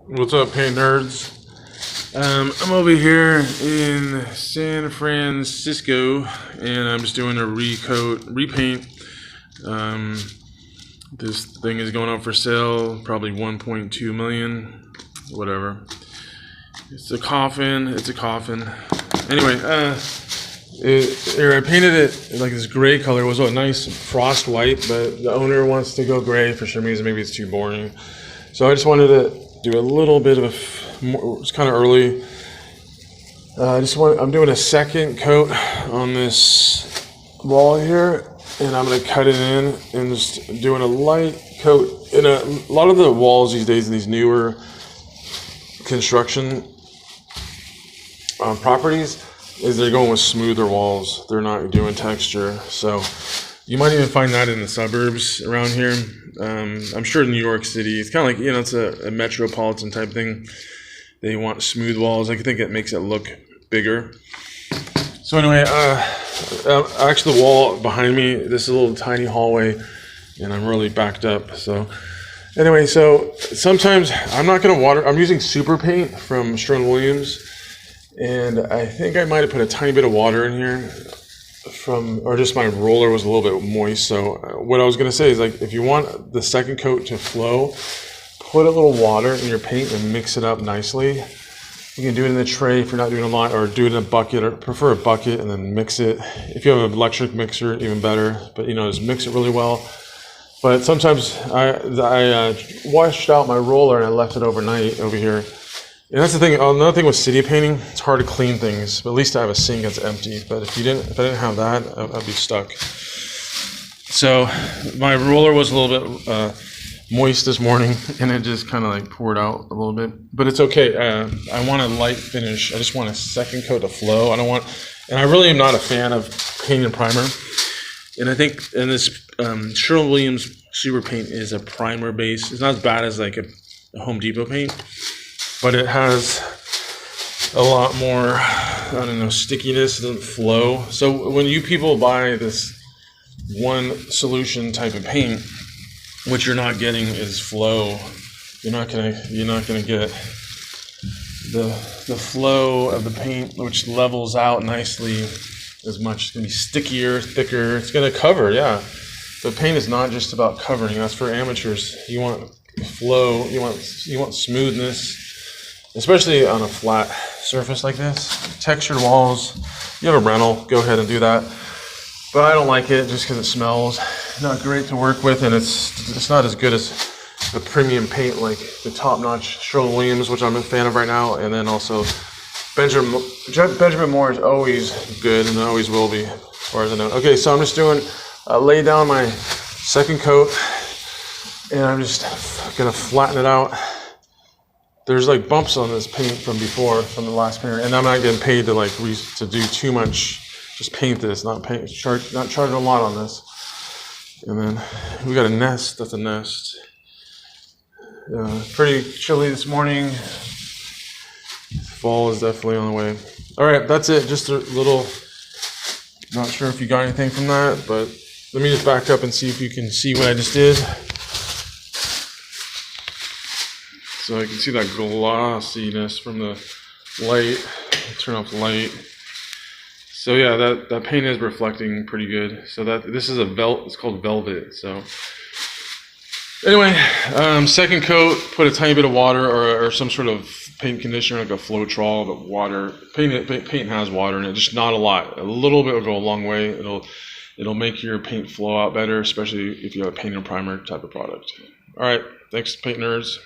What's up, paint nerds? I'm over here in San Francisco, and I'm just doing a repaint. This thing is going up for sale, probably 1.2 million, whatever. It's a coffin. Anyway, I painted it like this gray color. It was a nice frost white, but the owner wants to go gray for some reason. Maybe it's too boring. So I just wanted to do a little bit of it's kind of early. I'm doing a second coat on this wall here, and I'm gonna cut it in and just doing a light coat. In a lot of the walls these days in these newer construction properties is they're going with smoother walls. They're not doing texture. So you might even find that in the suburbs around here. I'm sure in New York City, it's kind of like, it's a metropolitan type thing. They want smooth walls. I think it makes it look bigger. So anyway, actually the wall behind me, this is a little tiny hallway, and I'm really backed up. So anyway, so sometimes I'm not going to water. I'm using super paint from Sherwin-Williams, and I think I might have put a tiny bit of water in here or just my roller was a little bit moist. So what I was going to say is, like, if you want the second coat to flow, put a little water in your paint and mix it up nicely. You can do it in the tray if you're not doing a lot, or do it in a bucket, or prefer a bucket and then mix it. If you have an electric mixer, even better, but just mix it really well. But sometimes I washed out my roller and I left it overnight over here. And that's the thing. Another thing with city painting, it's hard to clean things. But at least I have a sink that's empty. But if I didn't have that, I'd be stuck. So my roller was a little bit moist this morning, and it just kind of like poured out a little bit. But it's okay. I want a light finish. I just want a second coat to flow. And I really am not a fan of paint and primer. And I think in this Sherwin-Williams super paint is a primer base. It's not as bad as like a Home Depot paint, but it has a lot more, stickiness. It doesn't flow. So when you people buy this one solution type of paint, what you're not getting is flow. You're not gonna get the flow of the paint, which levels out nicely as much. It's gonna be stickier, thicker. It's gonna cover, yeah. But paint is not just about covering. That's for amateurs. You want flow. You want smoothness. Especially on a flat surface like this. Textured walls, you have a rental, go ahead and do that. But I don't like it just because it smells not great to work with, and it's not as good as the premium paint like the top-notch Sherwin-Williams, which I'm a fan of right now, and then also Benjamin Moore is always good and always will be, as far as I know. Okay, so I'm just doing, lay down my second coat, and I'm just gonna flatten it out. There's like bumps on this paint from the last painter, and I'm not getting paid to do too much. Just paint this, not charging a lot on this. And then we got a nest. That's a nest. Pretty chilly this morning. Fall is definitely on the way. All right, that's it. Just a little. Not sure if you got anything from that, but let me just back up and see if you can see what I just did. So I can see that glossiness from the light. Turn off the light. So yeah, that paint is reflecting pretty good. So this is it's called velvet. So anyway, second coat, put a tiny bit of water or some sort of paint conditioner, like a Floetrol, but water. Paint has water in it, just not a lot. A little bit will go a long way. It'll make your paint flow out better, especially if you have a paint and primer type of product. All right, thanks, paint nerds.